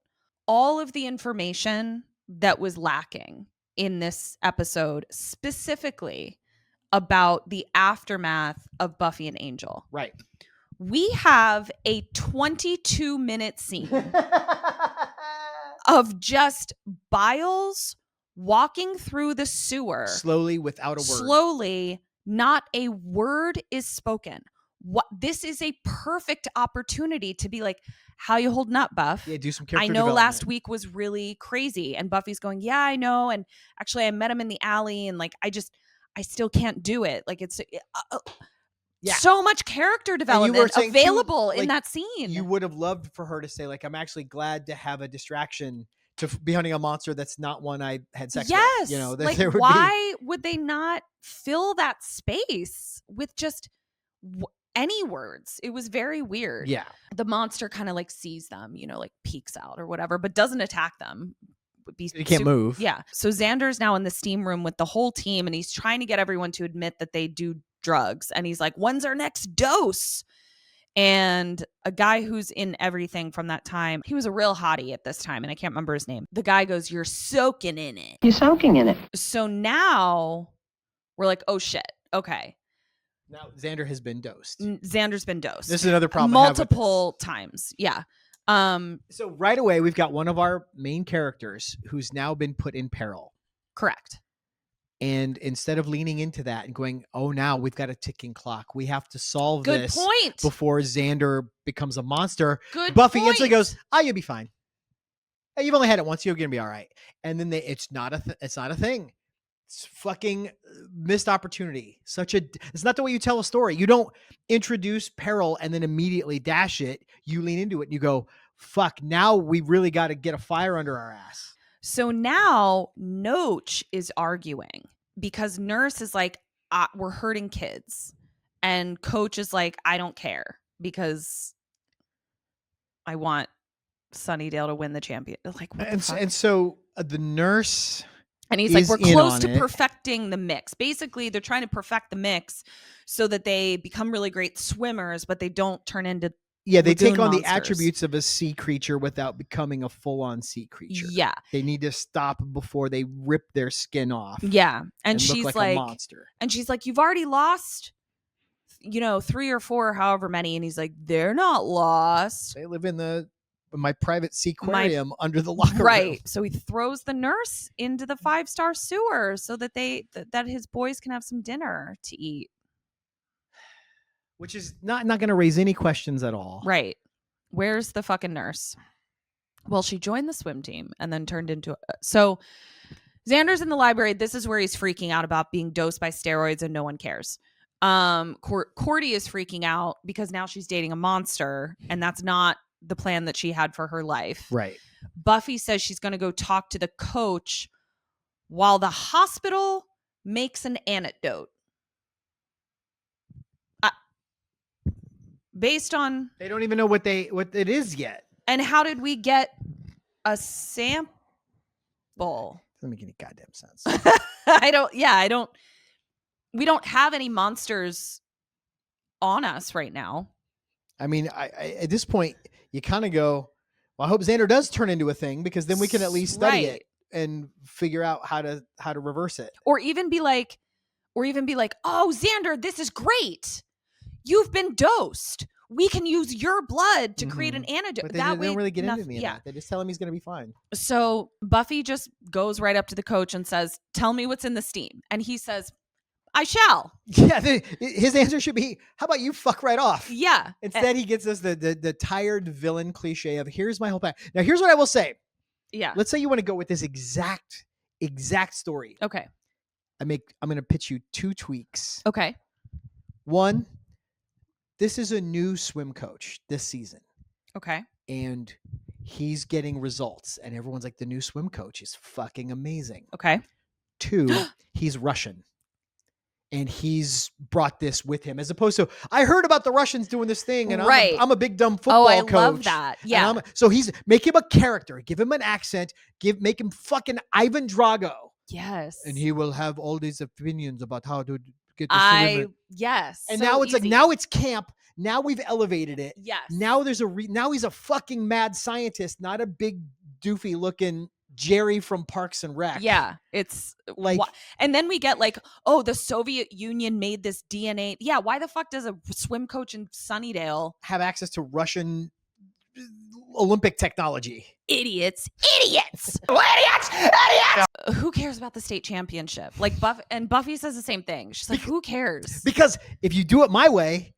all of the information that was lacking in this episode, specifically about the aftermath of Buffy and Angel. Right. We have a 22-minute scene of just Biles walking through the sewer. Slowly, without a word. Slowly, not a word is spoken. This is a perfect opportunity to be like, how you holding up, Buff? Yeah, do some character I know development. last week was really crazy. And Buffy's going, yeah, I know. And actually I met him in the alley and like, I still can't do it. Like it's so much character development available in that scene. You would have loved for her to say like, I'm actually glad to have a distraction to be hunting a monster that's not one I had sex with. Like why would they not fill that space with just any words? It was very weird. Yeah. The monster kind of like sees them, like peeks out or whatever, but doesn't attack them. He can't move. Yeah. So Xander's now in the steam room with the whole team and he's trying to get everyone to admit that they do drugs. And he's like, when's our next dose? And a guy who's in everything from that time, he was a real hottie at this time and I can't remember his name. The guy goes, you're soaking in it. You're soaking in it. So now we're like, oh shit. Okay. Now Xander has been dosed. Xander's been dosed. This is another problem. Multiple times. Yeah. So right away, we've got one of our main characters who's now been put in peril. Correct. And instead of leaning into that and going, oh, now we've got a ticking clock. We have to solve this before Xander becomes a monster. Buffy instantly goes, you'll be fine. Hey, you've only had it once. You're going to be all right. And then it's not a thing. It's fucking missed opportunity. It's not the way you tell a story. You don't introduce peril and then immediately dash it. You lean into it and you go, fuck, now we really got to get a fire under our ass. So now Noach is arguing because Nurse is like, we're hurting kids. And Coach is like, I don't care because I want Sunnydale to win the champion. Like, what the fuck? And so the Nurse... And he's like, we're close to perfecting the mix. Basically, they're trying to perfect the mix so that they become really great swimmers, but they don't turn into they take on the attributes of a sea creature without becoming a full-on sea creature. Yeah. They need to stop before they rip their skin off. Yeah. And she's look like a monster. And she's like, you've already lost, 3 or 4, however many. And he's like, they're not lost. They live in my private seaquarium under the locker room. Right. So he throws the Nurse into the 5-star sewer so that that his boys can have some dinner to eat. Which is not going to raise any questions at all. Right. Where's the fucking Nurse? Well, she joined the swim team and then turned into so Xander's in the library. This is where he's freaking out about being dosed by steroids and no one cares. Cordy is freaking out because now she's dating a monster and that's not the plan that she had for her life. Right. Buffy says she's going to go talk to the coach while the hospital makes an antidote. Based on... They don't even know what it is yet. And how did we get a sample? Doesn't make any goddamn sense. We don't have any monsters on us right now. I mean, I at this point, you kind of go, well, I hope Xander does turn into a thing because then we can at least study it and figure out how to reverse it. Or even be like, oh, Xander, this is great. You've been dosed. we can use your blood to create an antidote. But they don't really get into any of that. They just tell him he's going to be fine. So Buffy just goes right up to the coach and says, tell me what's in the steam. And he says, I shall. Yeah, his answer should be, how about you fuck right off? Yeah. Instead, he gives us the tired villain cliche of, here's my whole pack. Now, here's what I will say. Yeah. Let's say you want to go with this exact story. Okay. I'm going to pitch you 2 tweaks. Okay. 1, this is a new swim coach this season. Okay. And he's getting results. And everyone's like, the new swim coach is fucking amazing. Okay. 2, he's Russian. And he's brought this with him, as opposed to, I heard about the Russians doing this thing, and I'm a big dumb football coach. Oh, I love that. Yeah. So make him a character, give him an accent, make him fucking Ivan Drago. Yes. And he will have all these opinions about how to get the yes. And so now it's easy. now it's camp. Now we've elevated it. Yes. Now now he's a fucking mad scientist, not a big doofy looking Jerry from Parks and Rec. Yeah, it's like, and then we get like, oh, the Soviet Union made this DNA. Yeah, why the fuck does a swim coach in Sunnydale have access to Russian Olympic technology? Idiots. Who cares about the state championship? Like Buffy says the same thing. She's like, who cares? Because if you do it my way,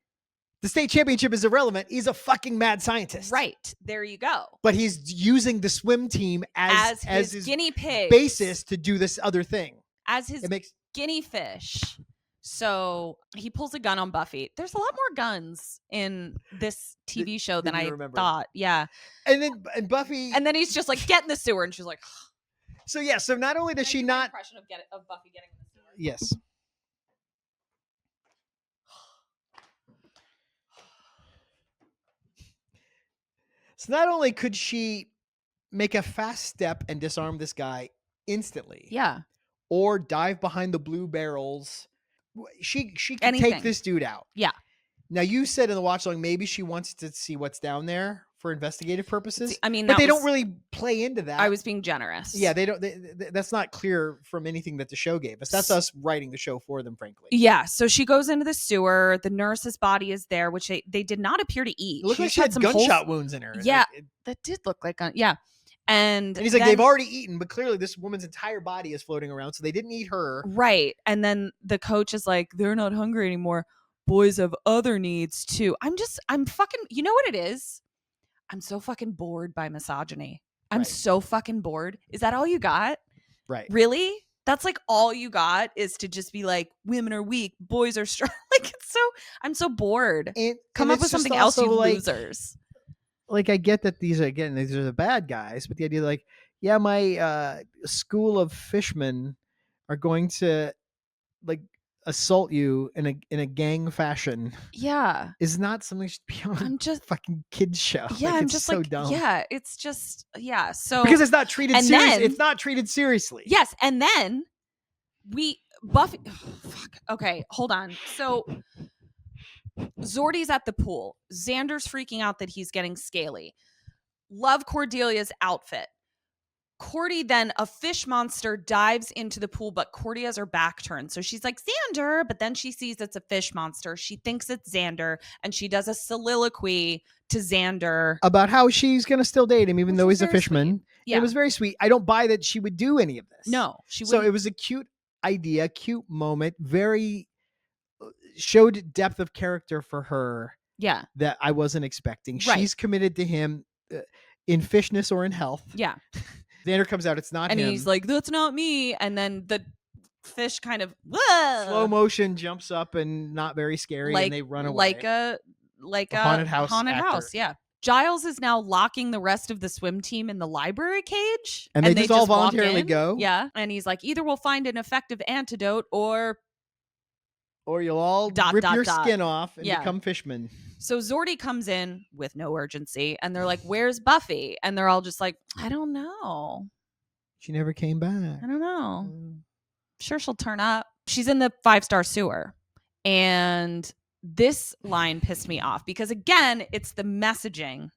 the state championship is irrelevant. He's a fucking mad scientist. Right. There you go. But he's using the swim team as his guinea pig basis to do this other thing. As his guinea fish. So he pulls a gun on Buffy. There's a lot more guns in this TV show than I thought. Yeah. And Buffy. And then he's just like, get in the sewer. And she's like, so yeah. So not only does she not. Impression of Buffy getting in the sewer. Yes. So not only could she make a fast step and disarm this guy instantly. Yeah. Or dive behind the blue barrels. She can take this dude out. Yeah. Now you said in the watch along maybe she wants to see what's down there for investigative purposes. See, I mean, but they don't really play into that. I was being generous. Yeah, they don't. That's not clear from anything that the show gave us. That's us writing the show for them, frankly. Yeah. So she goes into the sewer. The nurse's body is there, which they did not appear to eat. It looked like she had some gunshot wounds in her. Yeah, that did look like yeah. And he's like, they've already eaten, but clearly this woman's entire body is floating around, so they didn't eat her. Right. And then the coach is like, they're not hungry anymore. Boys have other needs too. I'm fucking, you know what it is? I'm so fucking bored by misogyny. I'm so fucking bored. Is that all you got? Right. Really? That's like all you got is to just be like, women are weak, boys are strong. Like I'm so bored. Come up with something else, you losers. Like I get that these are the bad guys, but the idea like, yeah, my school of fishmen are going to like assault you in a gang fashion. Yeah, is not something that should be on I'm just fucking kids show. Yeah, like, I'm it's just so like dumb. Yeah, it's just So because it's not treated and seriously. then, it's not treated seriously. Yes, and then Buffy. Oh, fuck. Okay, hold on. So Zordy's at the pool. Xander's freaking out that he's getting scaly. Love Cordelia's outfit. Cordy, then a fish monster dives into the pool, but Cordy has her back turned. So she's like, Xander, but then she sees it's a fish monster. She thinks it's Xander, and she does a soliloquy to Xander about how she's going to still date him, even though he's a fishman. Sweet. Yeah. It was very sweet. I don't buy that she would do any of this. No, she So wouldn't. it was a cute idea, cute moment, very showed depth of character for her. Yeah. That I wasn't expecting. Right. She's committed to him in fishness or in health. Yeah. Xander comes out, it's not and him. And he's like, that's not me. And then the fish kind of slow motion jumps up and not very scary, and they run away. Like a haunted house. Yeah. Giles is now locking the rest of the swim team in the library cage. And they just all voluntarily go. Yeah. And he's like, either we'll find an effective antidote or you'll all rip your skin off and become fishmen. So Zordy comes in with no urgency, and they're like, where's Buffy? And they're all just like, I don't know. She never came back. I don't know. Sure, she'll turn up. She's in the 5-star sewer. And this line pissed me off because, again, it's the messaging.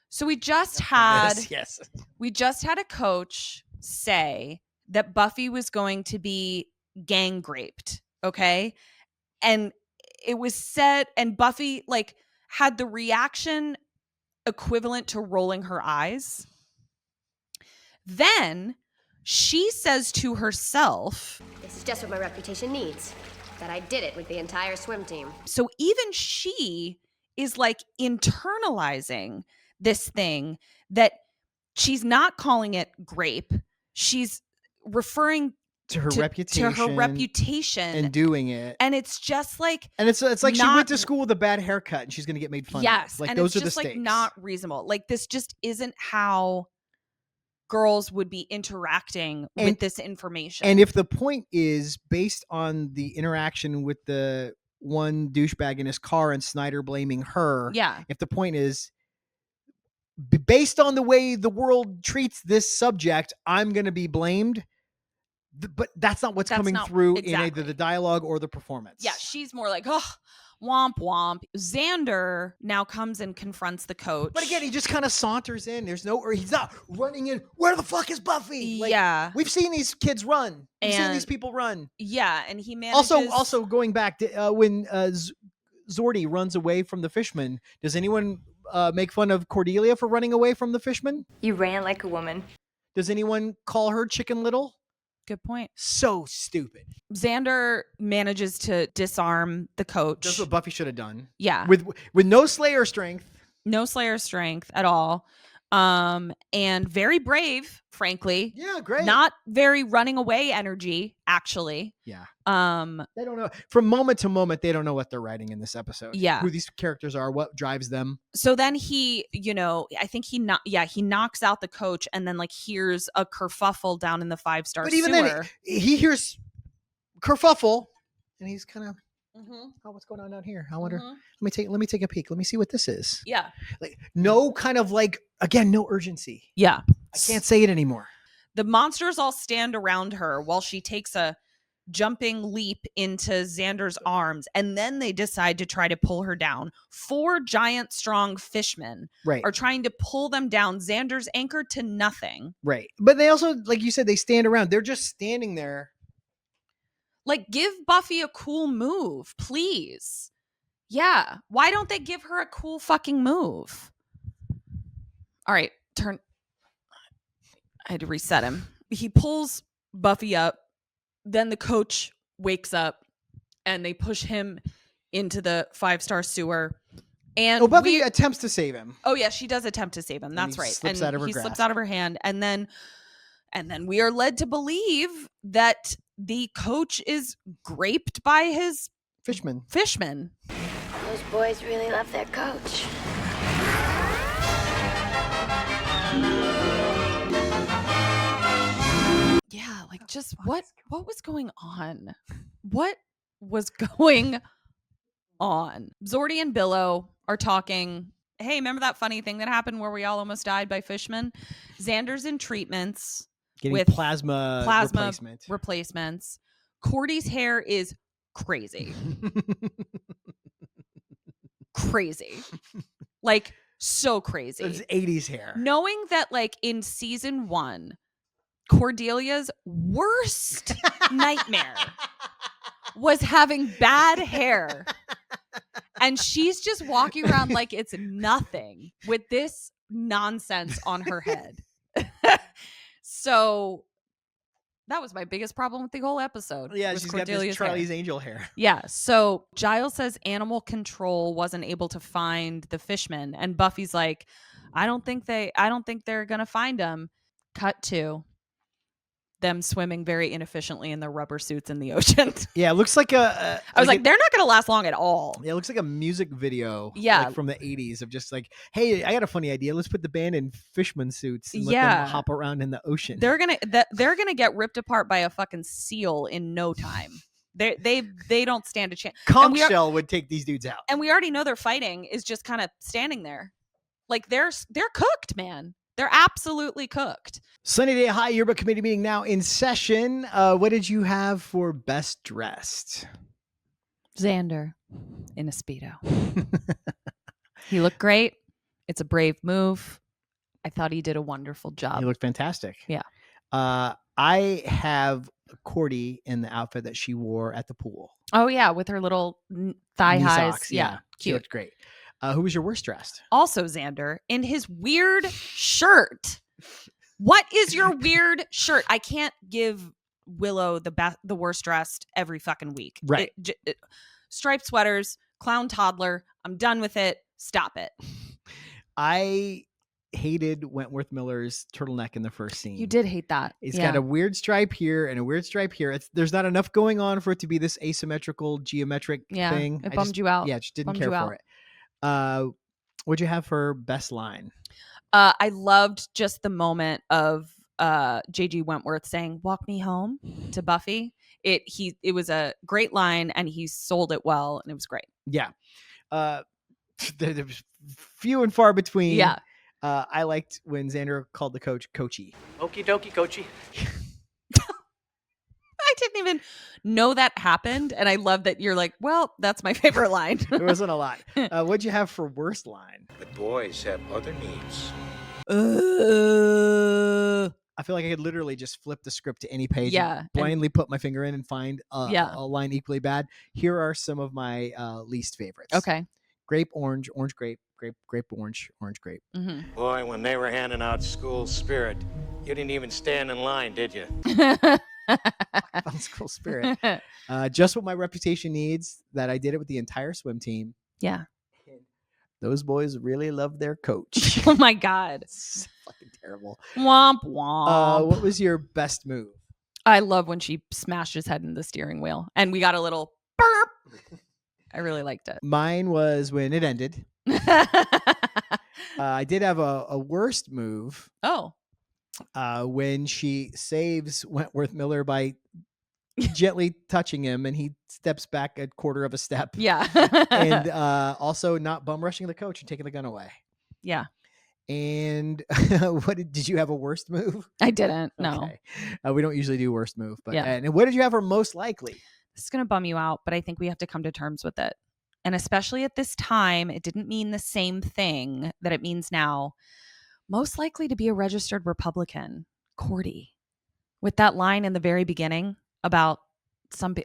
So we just had a coach say that Buffy was going to be gang raped. Okay. And it was said, and Buffy had the reaction equivalent to rolling her eyes. Then she says to herself, "This is just what my reputation needs. That I did it with the entire swim team." So even she is like internalizing this thing that she's not calling it grape. She's referring to her reputation and doing it. And it's just like, and it's like she went to school with a bad haircut and she's going to get made fun of. Yes. Like and those it's are just the stakes. Like not reasonable. Like this just isn't how girls would be interacting with this information. And if the point is based on the interaction with the one douchebag in his car and Snyder blaming her. Yeah. If the point is based on the way the world treats this subject, I'm going to be blamed. But that's not what's coming through in either the dialogue or the performance. Yeah, she's more like, oh, womp womp. Xander now comes and confronts the coach. But again, he just kind of saunters in. He's not running in. Where the fuck is Buffy? Like, yeah. We've seen these kids run. We've seen these people run. Yeah, and he manages... Also going back to when Zordy runs away from the fishman, does anyone make fun of Cordelia for running away from the fishman? You ran like a woman. Does anyone call her Chicken Little? Good point. So stupid. Xander manages to disarm the coach. That's what Buffy should have done. Yeah. With no Slayer strength. No Slayer strength at all. And very brave, frankly. Yeah, great. Not very running away energy, actually. Yeah. They don't know. From moment to moment, they don't know what they're writing in this episode. Yeah. Who these characters are, what drives them. So then he, I think he knocks out the coach and then like hears a kerfuffle down in the 5-star sewer. But even then, he hears kerfuffle and he's kind of, oh, what's going on down here? I wonder. Let me take a peek. Let me see what this is. Yeah. Like no kind of like, again, no urgency. Yeah. I can't say it anymore. The monsters all stand around her while she takes a jumping leap into Xander's arms, and then they decide to try to pull her down. 4 giant, strong fishmen are trying to pull them down. Xander's anchored to nothing. Right. But they also, like you said, they stand around. They're just standing there. Like, give Buffy a cool move, please. Yeah. Why don't they give her a cool fucking move? All right. I had to reset him. He pulls Buffy up. Then the coach wakes up and they push him into the 5-star sewer. And Buffy attempts to save him. Oh yeah, she does attempt to save him. That's right. Slips and out of her he grasp. slips out of her hand. And then we are led to believe that the coach is graped by his fishman. Those boys really love their coach. Yeah, like just what was going on? What was going on? Zordy and Billow are talking. Hey, remember that funny thing that happened where we all almost died by fishmen? Xander's in treatments. Getting with plasma replacements. Cordy's hair is crazy. Crazy. Like so crazy. It's 80s hair. Knowing that like in season 1, Cordelia's worst nightmare was having bad hair. And she's just walking around like it's nothing with this nonsense on her head. So that was my biggest problem with the whole episode. Yeah, she's got this Charlie's Angel hair. Yeah. So Giles says animal control wasn't able to find the fishmen. And Buffy's like, I don't think they're going to find them. Cut to them swimming very inefficiently in their rubber suits in the ocean. Yeah, it looks like I was like, they're not going to last long at all. Yeah, it looks like a music video. Yeah, like from the 80s of just like, hey, I got a funny idea. Let's put the band in fisherman suits and let them hop around in the ocean. They're gonna get ripped apart by a fucking seal in no time. They don't stand a chance. Conch shell would take these dudes out. And we already know their fighting is just kind of standing there. Like they're cooked, man. They're absolutely cooked. Sunnydale High Yearbook Committee meeting now in session. What did you have for best dressed? Xander in a Speedo. He looked great. It's a brave move. I thought he did a wonderful job. He looked fantastic. Yeah. I have Cordy in the outfit that she wore at the pool. Oh, yeah. With her little thigh highs. Socks. Yeah. She looked great. Who was your worst dressed? Also Xander in his weird shirt. What is your weird shirt? I can't give Willow the worst dressed every fucking week. Right. Striped sweaters, clown toddler. I'm done with it. Stop it. I hated Wentworth Miller's turtleneck in the first scene. You did hate that. It's got a weird stripe here and a weird stripe here. There's not enough going on for it to be this asymmetrical geometric thing. It bummed you out. Yeah, just didn't care for it. What'd you have for best line? I loved just the moment of J.G. Wentworth saying "Walk me home" to Buffy. It was a great line, and he sold it well, and it was great. Yeah, there was few and far between. Yeah, I liked when Xander called the coach Coachy. Okie dokie, coachy. I didn't even know that happened, and I love that you're like, well, that's my favorite line. There wasn't a lot. What'd you have for worst line? But boys have other needs. I feel like I could literally just flip the script to any page and blindly put my finger in and find a line equally bad. Here are some of my least favorites. Okay. Grape, orange, orange, grape, grape, orange, orange, grape. Mm-hmm. Boy, when they were handing out school spirit, you didn't even stand in line, did you? School spirit. Just what my reputation needs, that I did it with the entire swim team. Yeah. Those boys really love their coach. Oh my God. It's fucking terrible. Womp womp. What was your best move? I love when she smashed his head in the steering wheel and we got a little burp. I really liked it. Mine was when it ended. I did have a worst move. Oh. When she saves Wentworth Miller by gently touching him and he steps back a quarter of a step. Yeah. And also not bum rushing the coach and taking the gun away. Yeah. And did you have a worst move? I didn't. No. Okay. We don't usually do worst move, but yeah. And what did you have for most likely? This is going to bum you out, but I think we have to come to terms with it. And especially at this time, it didn't mean the same thing that it means now. Most likely to be a registered Republican, Cordy, with that line in the very beginning about some.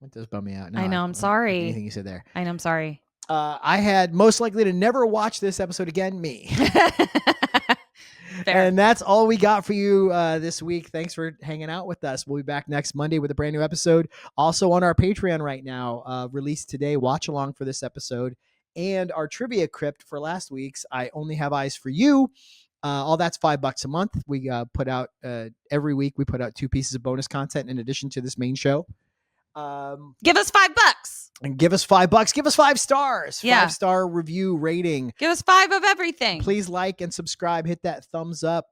What does bum me out? No, I know. I'm sorry. Anything you said there. I know. I'm sorry. I had most likely to never watch this episode again. Me. Fair. And that's all we got for you this week. Thanks for hanging out with us. We'll be back next Monday with a brand new episode. Also on our Patreon right now, released today. Watch along for this episode. And our trivia crypt for last week's I Only Have Eyes for You. All that's $5 a month. We put out every week. We put out 2 pieces of bonus content in addition to this main show. Give us $5 and give us $5. Give us 5 stars. Yeah. 5-star review rating. Give us 5 of everything. Please like and subscribe. Hit that thumbs up.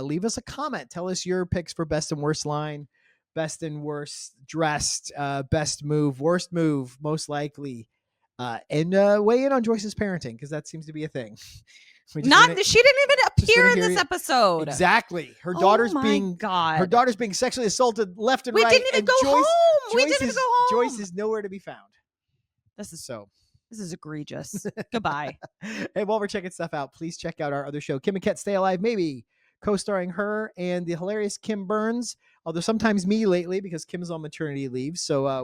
Leave us a comment. Tell us your picks for best and worst line, best and worst dressed, best move, worst move, most likely. And weigh in on Joyce's parenting because that seems to be a thing. She didn't even appear in this episode. Exactly. Her daughter's her daughter's being sexually assaulted left and we right. Didn't even go home. We didn't even go home. Joyce is nowhere to be found. This is egregious. Goodbye. Hey, while we're checking stuff out, please check out our other show, Kim and Ket Stay Alive, maybe, co-starring her and the hilarious Kim Burns. Although sometimes me lately because Kim's on maternity leave. So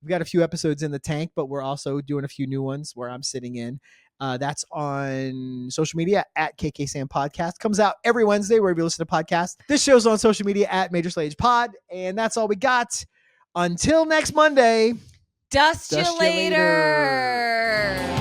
we've got a few episodes in the tank, but we're also doing a few new ones where I'm sitting in. That's on social media at KKSam Podcast. Comes out every Wednesday wherever you listen to podcasts. This show's on social media at Major Slayage Pod. And that's all we got. Until next Monday. Dust you later.